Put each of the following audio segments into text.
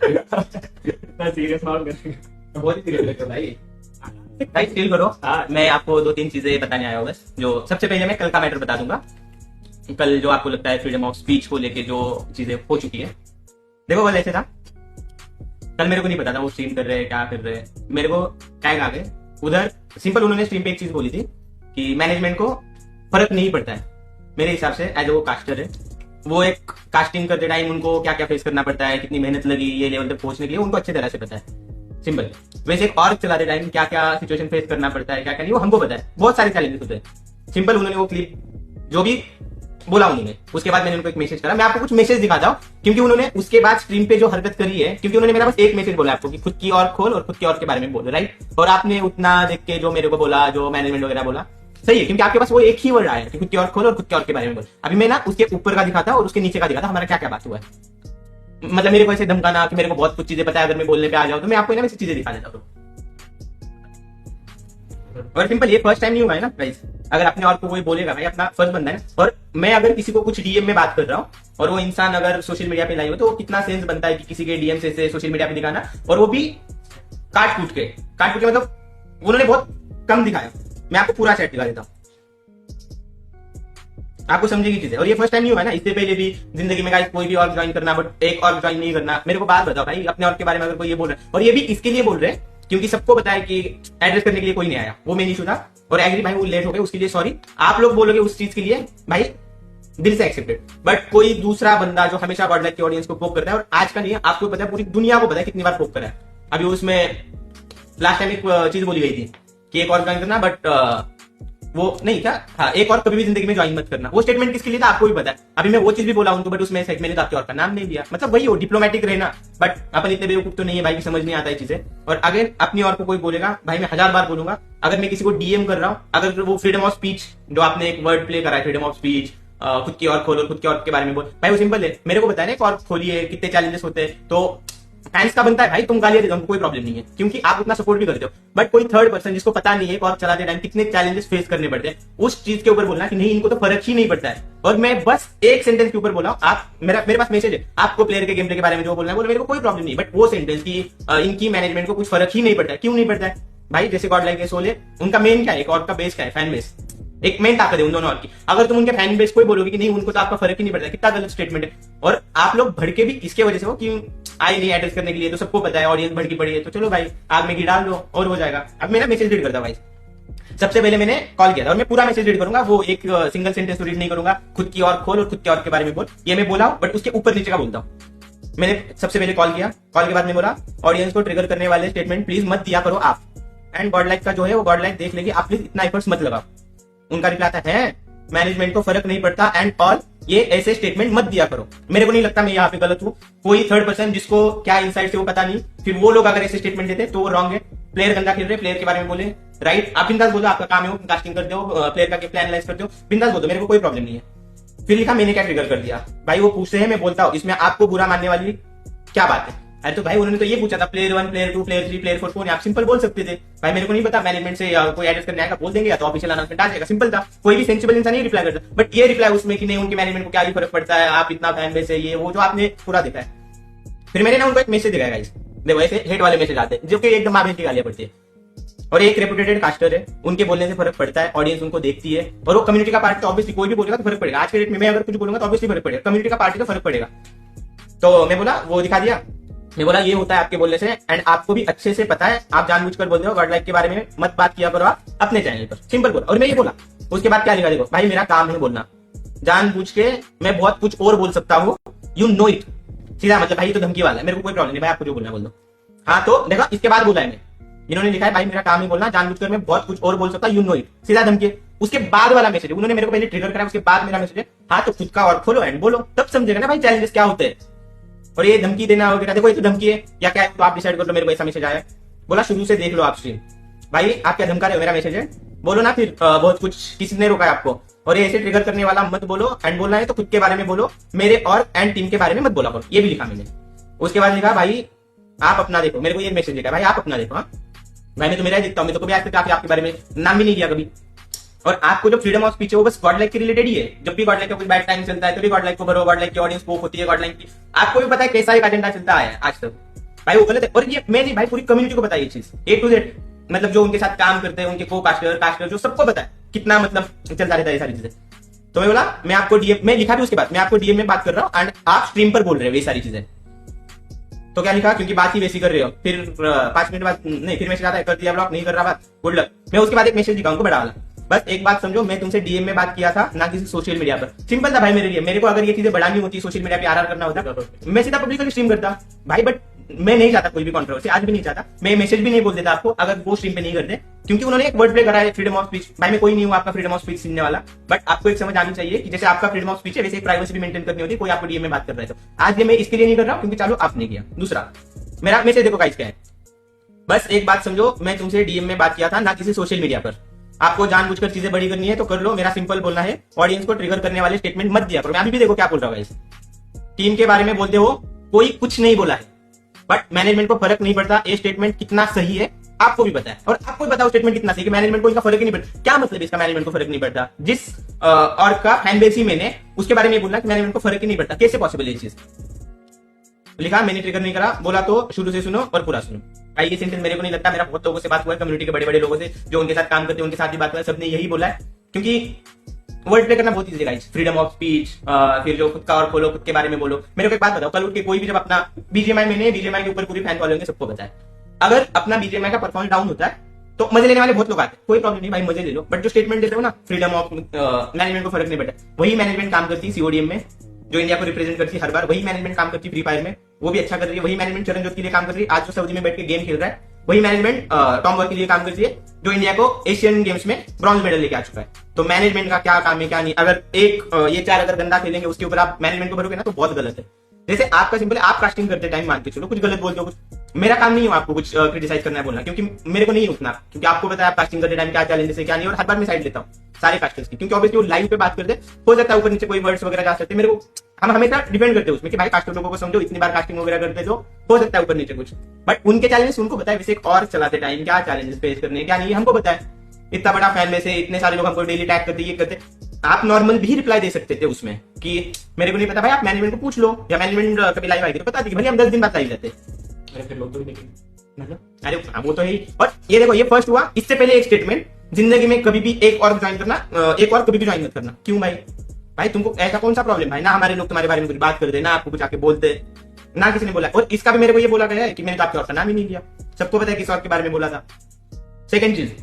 इतना सीरियस माहौल करेंगे। बहुत ही सीरियस लगता है भाई। भाई चिल करो। मैं आपको 2-3 चीजें बताने आया हूँ बस। जो सबसे पहले मैं कल का मैटर बता दूंगा। कल जो आपको लगता है फ्रीडम ऑफ स्पीच को लेके जो चीजें हो चुकी है, देखो कल ऐसे था। कल मेरे को नहीं पता था वो स्ट्रीम कर रहे हैं क्या कर रहे हैं, मेरे को टैग आ गए उधर। सिंपल उन्होंने स्ट्रीम पे एक चीज बोली थी कि मैनेजमेंट को फर्क नहीं पड़ता है। मेरे हिसाब से एज वो कास्टर है, वो एक कास्टिंग करते टाइम उनको क्या क्या फेस करना पड़ता है, कितनी मेहनत लगी ये लेवल तक पहुंचने के लिए, उनको अच्छी तरह से पता है। सिंपल। वैसे एक ऑर्ग चलाते टाइम क्या क्या सिचुएशन फेस करना पड़ता है, क्या क्या नहीं, वो हमको पता है। बहुत सारे चैलेंजेस होते हैं। सिंपल उन्होंने वो क्लिप जो भी बोला उन्होंने, उसके बाद मैंने उनको एक मैसेज करा। मैं आपको कुछ मैसेज दिखाता हूँ क्योंकि उन्होंने उसके बाद स्ट्रीम पे जो हरकत करी है, क्योंकि उन्होंने मेरा बस एक मैसेज बोला आपको कि खुद की और खोल और खुद की और के बारे में बोलो, राइट। और आपने उतना देख के जो मेरे को बोला, जो मैनेजमेंट वगैरह बोला, सही है, क्योंकि आपके पास वो एक ही वर्ड आया कि खुद की और खोल और खुद की और के बारे में बोल। अभी मैं ना उसके ऊपर का दिखाता और उसके नीचे का दिखाता हमारा क्या क्या बात हुआ है। मतलब मेरे को ऐसे धमकाना कि मेरे को बहुत कुछ चीजें पता है, अगर मैं बोलने पे आ जाऊं तो मैं आपको ना वैसी चीजें दिखा देता हूँ। और सिंपल, ये फर्स्ट टाइम नहीं हुआ है ना गाइस। अगर अपने और को कोई बोलेगा, भाई अपना फर्स्ट बंदा है। और मैं अगर किसी को कुछ डीएम में बात कर रहा हूँ और वो इंसान अगर सोशल मीडिया पे लाइव हो, तो कितना सेंस बनता है कि किसी के डीएम से सोशल मीडिया पे दिखाना, और वो भी काट कूट के मतलब उन्होंने बहुत कम दिखाया। मैं आपको पूरा चैट दिखा देता हूँ, आपको समझेगी चीजें। और ये फर्स्ट टाइम नहीं हुआ है ना, इससे पहले भी जिंदगी में गाइस कोई भी और ज्वाइन करना, बट एक और ज्वाइन नहीं करना। मेरे को बात बताओ भाई, अपने और के बारे में अगर कोई ये बोल रहा है, और ये भी इसके लिए बोल रहे हैं क्योंकि सबको पता है कि एड्रेस करने के लिए कोई नहीं आया, वो मेन इशू था। और एग्री भाई, वो लेट हो गए, उसके लिए सॉरी। आप लोग बोलोगे उस चीज के लिए भाई, दिल से एक्सेप्टेड। बट कोई दूसरा बंदा जो हमेशा वर्ल्ड की ऑडियंस को पोक करता है, और आज का नहीं है, आपको पता है, पूरी दुनिया को पता है कितनी बार पोक करा है। अभी उसमें लास्ट टाइम एक चीज बोली गई थी कि एक और ज्वाइन करना, बट वो नहीं क्या, हाँ, एक और कभी भी जिंदगी में ज्वाइन मत करना। वो स्टेटमेंट किसके लिए था आपको भी पता है। अभी मैं वो चीज भी बोला उनको, बट उसमें मैंने तो आपके और का नाम नहीं दिया। मतलब वही हो, डिप्लोमेटिक रहना। बट अपन इतने बेवकूफ तो नहीं है भाई कि समझ नहीं आता है चीजें। और अगर अपनी और को कोई बोलेगा, भाई मैं 1000 बार बोलूंगा, अगर मैं किसी को डीएम कर रहा हूँ, अगर वो फ्रीडम ऑफ स्पीच जो आपने एक वर्ड प्ले करा है, फ्रीडम ऑफ स्पीच, खुद की और खोलो, खुद की और के बारे में बोल, भाई वो सिंपल है। मेरे को बताया ना एक और खोली है, कितने चैलेंजेस होते हैं, तो फैंस का बनता है भाई, तुम गालियां दे दो, कोई प्रॉब्लम नहीं है, क्योंकि आप उतना सपोर्ट भी करते हो। बट कोई थर्ड पर्सन जिसको पता नहीं है और चलाते टाइम कितने चैलेंजेस फेस करने पड़ते हैं, उस चीज के ऊपर बोलना कि नहीं इनको तो फर्क ही नहीं पड़ता है। और मैं बस एक सेंटेंस के ऊपर बोला हूं, आप मेरे पास मैसेज है, आपको प्लेयर के गेम प्ले के बारे में जो बोलना है बोलो, मेरे को कोई प्रॉब्लम नहीं। बट वो सेंटेंस की इनकी मैनेजमेंट को कुछ फर्क ही नहीं पड़ता है। क्यों नहीं पड़ता है भाई? जैसे गॉड लाइक सोले, उनका मेन क्या है, एक और का बेस क्या है, फैन बेस। एक मेन ताकत है उन दोनों और की। अगर तुम उनके फैन बेस को ही बोलोगे कि नहीं उनको तो आपका फर्क ही नहीं पड़ता, कितना गलत स्टेटमेंट है। और आप लोग भड़के भी इसके वजह से हो कि आई नहीं एड्रेस करने के लिए, तो सबको पता है, ऑडियंस भड़की पड़ी है, तो चलो भाई आग में घी डाल दो और हो जाएगा। अब मेरा मैसेज रीड करता भाई, सबसे पहले मैंने कॉल किया था, और मैं पूरा मैसेज रीड करूंगा, वो एक सिंगल सेंटेंस रीड नहीं करूंगा। खुद की और खोल और खुद की और के बारे में बोल, ये मैं बोला हूं, बट उसके ऊपर नीचे का बोलता हूं। मैंने सबसे पहले कॉल किया, कॉल के बाद मैं बोला ऑडियंस को ट्रिगर करने वाले स्टेटमेंट प्लीज मत दिया करो आप, एंड गॉड लाइक का जो है वो गॉड लाइक देख लेगी, आप प्लीज इतना एफर्ट्स मत लगाओ। उनका रिप्लाई आता है मैनेजमेंट को फर्क नहीं पड़ता एंड ऑल, ये ऐसे स्टेटमेंट मत दिया करो। मेरे को नहीं लगता मैं यहाँ पे गलत हूँ। कोई थर्ड पर्सन जिसको क्या इनसाइट से वो पता नहीं, फिर वो लोग अगर ऐसे स्टेटमेंट देते तो वो रॉन्ग है। प्लेयर गंदा खेल रहे, प्लेयर के बारे में बोले, राइट। आप बिंदास बोलो, आपका काम है वो कास्टिंग कर दो, प्लेयर का प्लान एनालाइज कर दो, बिंदास बोलो, मेरे को कोई प्रॉब्लम नहीं है। फिर लिखा मैंने क्या ट्रिगर कर दिया, भाई वो पूछते हैं, मैं बोलता हूँ इसमें आपको बुरा मानने वाली क्या बात है। अरे तो भाई उन्होंने तो ये पूछा था प्लेयर 1, प्लेयर 2, प्लेयर 3, प्लेयर 4 कौन है, आप सिंपल बोल सकते थे। भाई मेरे को नहीं पता, मैनेजमेंट से कोई एड्रेस करने आएगा बोल देंगे, या तो ऑफिशियल अनाउंसमेंट आ जाएगा, सिंपल था। कोई भी सेंसिबल इंसान नहीं रिप्लाई करता, बट ये रिप्लाई उसमें कि नहीं उनके मैनेजमेंट को क्या ही फर्क पड़ता है, आप इतना फैन बेस है, ये वो जो आपने पूरा देखा है। फिर मैंने ना उनको एक मैसेज दिखाया गाइस, देखो ऐसे हेट वाले मैसेज आते हैं जो कि एकदम माँ की गालियां पड़ती है। और एक रेपुटेटेड कास्टर है, उनके बोलने से फर्क पड़ता है, ऑडियंस उनको देखती है, और वो कम्युनिटी का पार्ट, तो ऑब्वियसली कोई भी बोलेगा तो फर्क पड़ेगा। आज के डेट में मैं अगर कुछ बोलूंगा तो ऑब्वियसली फर्क पड़ेगा, कम्युनिटी का पार्टी तो फर्क पड़ेगा। तो मैं बोला, वो दिखा दिया, मैं बोला ये होता है आपके बोलने से, एंड आपको भी अच्छे से पता है, आप जानबूझकर बोल रहे हो, गॉड लाइक के बारे में मत बात किया करो आप अपने चैनल पर, सिंपल बोला। और मैं ये बोला, उसके बाद क्या लिखा देखो, भाई मेरा काम है बोलना, जानबूझ के मैं बहुत कुछ और बोल सकता हूँ, यू नो इट। सीधा मतलब भाई तो धमकी वाला है, मेरे को कोई प्रॉब्लम नहीं भाई, आपको जो बोलना बोल दो। हाँ तो देखा, इसके बाद बोला है मैं, इन्होंने लिखा है भाई मेरा काम है बोलना, जानबूझकर मैं बहुत कुछ और बोल सकता हूँ, यू नो इट, सीधा धमकी। उसके बाद वाला मैसेज उन्होंने मेरे को पहले ट्रिगर करा, उसके बाद मेरा मैसेज है, हाँ तो खुद का और खोलो एंड बोलो, तब समझेगा ना भाई चैलेंजेस क्या होते हैं। और ये धमकी देना वगैरह, देखो ये तो धमकी है या क्या है, तो आप डिसाइड कर लो। मेरे को ऐसा मैसेज आया, बोला शुरू से देख लो आप स्ट्रीम, भाई आप क्या धमका रहे हो, मेरा मैसेज है, बोलो ना फिर बहुत कुछ, किसने रोका है आपको। और ये ऐसे ट्रिगर करने वाला मत बोलो, एंड बोलना है तो खुद के बारे में बोलो, मेरे और एंड टीम के बारे में मत बोला करो, ये भी लिखा मैंने। उसके बाद लिखा भाई आप अपना देखो, मेरे को ये मैसेज लिखा भाई आप अपना देखो। हाँ भाई मैं तो मेरा दिखता हूँ, मैं तो कभी आज तक आपके बारे में नाम भी नहीं दिया कभी। और आपको जो फ्रीडम ऑफ स्पीच है वो बस गॉड लाइक के रिलेटेड ही है। जब भी गॉड लाइक का कोई बैड टाइम चलता है तो भी गॉड लाइक को भरो, गॉड लाइक की ऑडियंस पोक होती है, गॉड लाइक की, आपको भी पता है कैसा एक एजेंडा चलता है आज तक। भाई वो गलत है। और ये मैं नहीं भाई, पूरी कम्युनिटी को पता है ये चीज A to Z, मतलब जो उनके साथ काम करते हैं, उनके को कास्टर जो सबको पता है कितना मतलब चलता रहता है ये सारी चीजें। तो मैं बोला मैं आपको डीएम में लिखा भी उसके बाद, मैं आपको डीएम में बात कर रहा हूँ एंड आप स्ट्रीम पर बोल रहे हो ये सारी चीजें। तो क्या लिखा, क्योंकि बात ही वैसी कर रहे हो। फिर 5 मिनट बाद नहीं, फिर मैसेज आता है कर दिया ब्लॉक, नहीं कर रहा बात, गुड लक। मैं उसके बाद एक मैसेज लिखा उनको बड़ा वाला, बस एक बात समझो, मैं तुमसे डीएम में बात किया था ना किसी सोशल मीडिया पर। सिंपल था भाई मेरे लिए। मेरे को अगर ये चीजें बढ़ानी होती, सोशल मीडिया पे आरआर करना होता, मैं सीधा पब्लिकली स्ट्रीम करता भाई। बट मैं नहीं चाहता कोई भी कंट्रोवर्सी, आज भी नहीं चाहता। मैं मैसेज भी नहीं बोल देता आपको अगर वो स्ट्रीम पे नहीं करते, क्योंकि उन्होंने एक वर्ड प्ले करा है फ्रीडम ऑफ स्पीच। भाई मैं कोई नहीं हूँ आपका फ्रीडम ऑफ स्पीच सुनने वाला, बट आपको एक समझ आनी चाहिए कि जैसे आपका फ्रीडम ऑफ स्पीच है वैसे प्राइवेसी भी मेंटेन करनी होती है। कोई आपको डीएम में बात कर रहा है तो आज ये मैं इसके लिए नहीं कर रहा हूँ क्योंकि चलो आपने किया। दूसरा मेरा मैसेज देखो गाइस क्या है, बस एक बात समझो, मैं तुमसे डीएम में बात किया था ना किसी सोशल मीडिया पर। आपको जानबूझकर चीजें बड़ी करनी है तो कर लो, मेरा सिंपल बोलना है, ऑडियंस को ट्रिगर करने वाले स्टेटमेंट मत दिया करो। मैं अभी भी देखो क्या बोल रहा हूँ गाइस, टीम के बारे में बोलते हो, कोई कुछ नहीं बोला है, बट मैनेजमेंट को फर्क नहीं पड़ता ये स्टेटमेंट कितना सही है, आपको भी पता है और आपको भी बताओ स्टेटमेंट कितना सही है, मैनेजमेंट को इनका फर्क ही नहीं पड़ता। क्या मतलब इसका मैनेजमेंट को फर्क नहीं पड़ता? जिस और का फैन बेस ही मैंने उसके बारे में बोला कि मैनेजमेंट को फर्क ही नहीं पड़ता, कैसे पॉसिबल है ये चीज? लिखा मैंने ट्रिगर नहीं करा, बोला तो शुरू से सुनो और पूरा सुनो। भाई ये सेंटेंस मेरे को नहीं लगता, मेरा बहुत लोगों से बात हुआ है, कम्युनिटी के बड़े बड़े लोगों से जो उनके साथ काम करते हैं उनके साथ भी बात हुआ है, सबने यही बोला है। क्योंकि वर्ड प्ले करना बहुत इजी है, फ्रीडम ऑफ स्पीच, फिर जो खुद का और खोलो, खुद के बारे में बोलो। मेरे को एक बात बताओ, कल उठ के कोई भी जब अपना बीजेएमआई के ऊपर पूरी फैन फॉलोइंग सबको पता है, अगर अपना बीजेएमआई का परफॉर्मेंस डाउन होता है तो मजे लेने वाले बहुत लोग आते हैं, कोई प्रॉब्लम नहीं भाई, मजे ले लो। बट जो स्टेटमेंट देते हो ना फ्रीडम ऑफ, मैनेजमेंट को फर्क नहीं पड़ता। वही मैनेजमेंट काम करती है सीओडीएम में, जो इंडिया को रिप्रेजेंट करती है हर बार, वही मैनेजमेंट काम करती है फ्री फायर में, वो भी अच्छा कर रही है। वही मैनेजमेंट चरणजोत के लिए काम कर रही है, आज जो सऊदी में बैठ के गेम खेल रहा है, वही मैनेजमेंट टॉम वर्क के लिए काम करती है, जो इंडिया को एशियन गेम्स में ब्रॉन्ज मेडल लेके आ चुका है। तो मैनेजमेंट का क्या काम है क्या नहीं, अगर एक ये 4 अगर गंदा खेलेंगे उसके ऊपर आप मैनेजमेंट को भरोगे ना तो बहुत गलत है। जैसे आपका सिंपल है, आप कास्टिंग करते टाइम मान के चलो कुछ गलत बोलते हो, कुछ मेरा काम नहीं है आपको कुछ क्रिटिसाइज करना है बोलना, क्योंकि मेरे को नहीं रुकना, क्योंकि आपको पता है आप कास्टिंग करते टाइम क्या चैलेंजेस है क्या नहीं, और हर बार मैं साइड लेता हूँ सारे कास्टर्स की, क्योंकि ऑब्वियसली वो लाइव पे बात करते हो सकता है ऊपर नीचे कोई वर्ड्स वगैरह जा सकते हैं, मेरे को हम हमेशा डिपेंड करते हैं उसमें कि भाई कास्टर लोगों को समझो, इतनी बार कास्टिंग वगैरह करते हो सकता है ऊपर नीचे कुछ, बट उनके चैलेंजेस उनको पता है, वैसे एक और चलाते टाइम क्या चैलेंजेस फेस करने क्या नहीं हमको पता है। इतना बड़ा फैन में से इतने सारे लोग हमको डेली टैग करते ये करते, आप नॉर्मल भी रिप्लाई दे सकते थे उसमें कि मेरे को नहीं पता भाई, आप मैनेजमेंट को पूछ लो, या मैनेजमेंट कभी लाइव आएगी तो बता दी भाई हम 10 दिन बाद लाइव जाते। फिर लोग तो मतलब अरे वो तो है ही। और ये देखो ये फर्स्ट हुआ, इससे पहले एक स्टेटमेंट, जिंदगी में कभी भी एक और ज्वाइन करना, एक और कभी भी ज्वाइन मत करना। क्यों भाई? भाई तुमको ऐसा कौन सा प्रॉब्लम भाई? ना हमारे लोग तुम्हारे बारे में कुछ बात करते, ना आपको कुछ आके बोलते, ना किसी ने बोला। और इसका भी मेरे को ये बोला गया है कि मैंने तो आपके और का नाम ही नहीं लिया, सबको पता है किस और के बारे में बोला था। सेकंड चीज,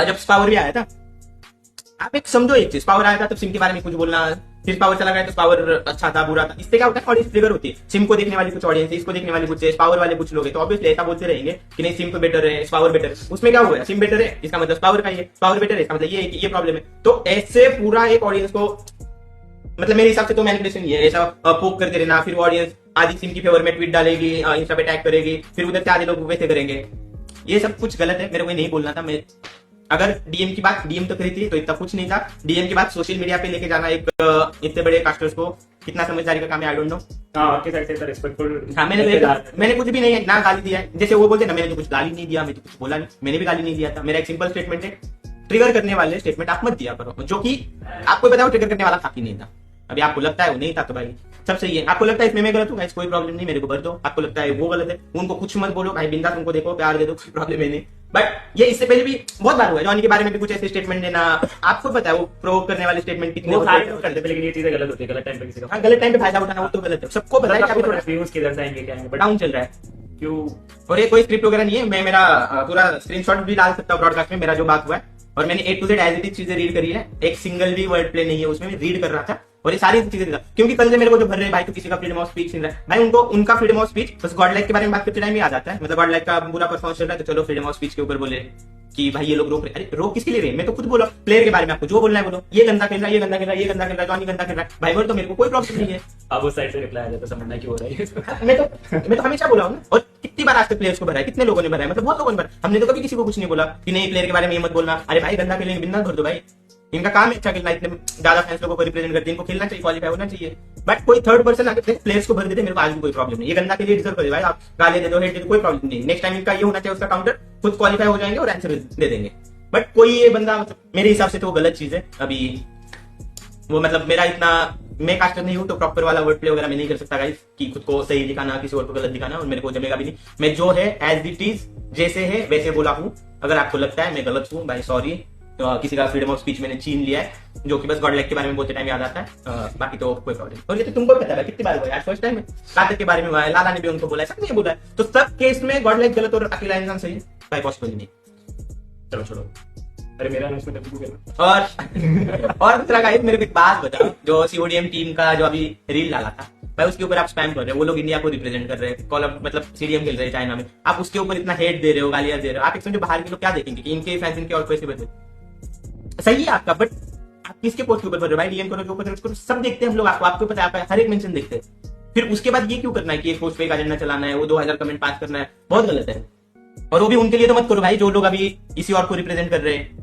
जब स्पावर भी आया था, आप एक समझो एक चीज, पावर आया था तब सिम के बारे में कुछ बोलना, फिर पावर चला गया तो पावर अच्छा था बुरा था, इससे क्या होता है ऑडियंस ट्रिगर होती है। सिम को देखने वाली कुछ ऑडियंस है, इसको देखने वाले कुछ है, पावर वाले कुछ लोग है, तो ऑब्वियसली ऐसा बोलते रहेंगे कि नहीं सिम तो बेटर है, पावर बेटर है। उसमें क्या हुआ? सिम बेटर है इसका मतलब पावर का ही है, पावर बेटर है इसका मतलब ये है कि ये प्रॉब्लम है। तो ऐसे पूरा एक ऑडियंस को, मतलब मेरे हिसाब से तो मैनिपुलेशन ही है, ऐसा पोक करते रहना, फिर वो ऑडियंस आदि सिम की फेवर में ट्वीट डालेगी, इंस्टा पे टैग करेगी, फिर उधर से आधे लोग वैसे करेंगे। ये सब कुछ गलत है, मेरे को नहीं बोलना था। मैं अगर डीएम की बात डीएम तो करी थी तो इतना कुछ नहीं था, डीएम की बात सोशल मीडिया पे लेके जाना एक इतने बड़े कास्टर्स को कितना समझदारी का काम है, आई डोंट नो। आपके साइड से रिस्पेक्टफुल। हाँ मैंने कुछ भी नहीं ना गाली दिया है, जैसे वो बोलते ना मैंने तो कुछ गाली नहीं दिया, मैं तो कुछ बोला नहीं, मैंने भी गाली नहीं दिया था। मेरा एक सिंपल स्टेटमेंट है, ट्रिगर करने वाले स्टेटमेंट आप मत दिया करो, जो कि आपको पता है ट्रिगर करने वाला था कि नहीं था। अभी आपको लगता है वो नहीं था तो भाई सब सही है, आपको लगता है इसमें मैं गलत हूँ कोई प्रॉब्लम नहीं, मेरे को भर दो। आपको लगता है वो गलत है, उनको कुछ मत बोलो भाई, बिंदास उनको देखो, प्यार दे दो, कोई प्रॉब्लम है नहीं। बट ये इससे पहले भी बहुत बार हुआ है, जॉनी के बारे में भी कुछ ऐसे स्टेटमेंट देना, आपको पता है वो प्रोवोक करने वाले स्टेटमेंट कितने करते, लेकिन ये चीजें गलत होती है, गलत टाइम पे किसी का गलत टाइम पे फायदा उठाना वो तो गलत है, सबको पता है। व्यूज किधर से आएंगे क्या आएंगे, बट डाउन चल रहा है क्यों? और ये कोई स्क्रिप्ट वगैरह नहीं है, मैं मेरा पूरा स्क्रीनशॉट भी डाल सकता हूँ ब्रॉडकास्ट में, मेरा जो बात हुआ है, और मैंने A to Z as it is चीजें रीड करी है, एक सिंगल भी वर्ड प्ले नहीं है उसमें, मैं रीड कर रहा था और ये सारी चीजें था। क्योंकि कल से मेरे को जो भर रहे भाई तो किसी का फ्रीडम ऑफ स्पीच सुन रहा है भाई, उनको उनका फ्रीडम ऑफ स्पीच बस गॉड लाइक के बारे में बात करते टाइम ही आ जाता है, मतलब गॉड लाइक का बुरा परफॉर्मेंस चल रहा है तो चलो फ्रीडम ऑफ स्पीच के ऊपर बोले कि भाई ये लोग रोक रहे। अरे रोक किसके लिए रहे? मैं तो खुद बोला प्लेयर के बारे में, आपको जो बोलना है बोलो, ये गंदा खेल रहा है, ये गंदा खेल रहा है, ये गंदा खेल रहा है, जॉनी गंदा खेल रहा है भाई, बोल तो मेरे को कोई प्रॉब्लम नहीं है। अब उस साइड से रिप्लाई आ जाता है, समझना क्यों हो रहा है। मैं तो हमेशा बोला हूँ ना, और कितनी बार आज तक प्लेयर्स को भरा है, कितने लोगों ने भरा है, मतलब बहुत लोगों ने भरा। हमने तो कभी किसी को कुछ नहीं बोला कि नहीं प्लेयर के बारे में ये मत बोलना, अरे भाई गंदा खेलेंगे बिंदास भर दो भाई, इनका काम है अच्छा खेलना, इतने ज्यादा फैंस लोगों को रिप्रेजेंट करते हैं, इनको खेलना चाहिए, क्वालीफाई होना चाहिए। बट कोई थर्ड पर्सन आके प्लेयर्स को भर देते, मेरे को आज भी कोई प्रॉब्लम नहीं, ये गंदा के लिए डिजर्व करे भाई, आप गाली दे दो, हेट दे दो, कोई प्रॉब्लम नहीं। नेक्स्ट टाइम इनका ये होना चाहिए उसका काउंटर, खुद क्वालीफाई हो जाएंगे और आंसर दे देंगे। बट कोई ये बंदा, मतलब मेरे हिसाब से तो गलत चीज है। अभी वो मतलब मेरा इतना मैं कास्टर नहीं हूँ तो प्रॉपर वाला वर्ड प्ले वगैरह मैं नहीं कर सकता गाइस, कि खुद को सही दिखाना किसी और को गलत दिखाना, और मेरे को जमेगा भी नहीं। मैं जो है एज इट इज, जैसे है वैसे बोला हूँ। अगर आपको लगता है मैं गलत हूँ भाई सॉरी, किसी का फ्रीडम ऑफ स्पीच मैंने छीन लिया है, जो कि बस गॉड लाइक के बारे में बोलते टाइम याद आता है, बाकी तो कोई प्रॉब्लम। और ये तो तुमको भी पता है कितनी बार हुआ है, आज फर्स्ट टाइम है। कादर के बारे में हुआ है, लाला ने भी उनको बोला है, सबने बोला है, तो सब केस में गॉड लाइक गलत और अकेला इंसान सही है भाई, पॉसिबल नहीं। चलो छोड़ो, अरे मेरा अनाउंसमेंट अभी करना। और दूसरा गाइस मेरे को एक बात बताओ, जो सीओडीएम टीम का जो अभी रील डाला था भाई, उसके ऊपर आप स्पैम कर रहे हो, वो लोग इंडिया को रिप्रेजेंट कर रहे हैं, कॉल मतलब सीडीएम खेल रहे हैं चाइना में, आप उसके ऊपर इतना हेट दे रहे हो, गालियां दे रहे हो। आप एक समझो बाहर के लोग क्या देखेंगे कि इनके फैंस इनके और कैसे बदले, सही है आपका, बट आप किसके पोस्ट के ऊपर कर रहे हो भाई, डीएम करो जो करो, सब देखते हैं हम लोग, आपको पता है, आपका हर एक मेंशन देखते हैं। फिर उसके बाद ये क्यों करना है कि एक पोस्ट पे एक एजेंडा चलाना है, वो 2000 कमेंट पास करना है, बहुत गलत है। और वो भी उनके लिए तो मत करो भाई जो लोग अभी इसी और को रिप्रेजेंट कर रहे हैं,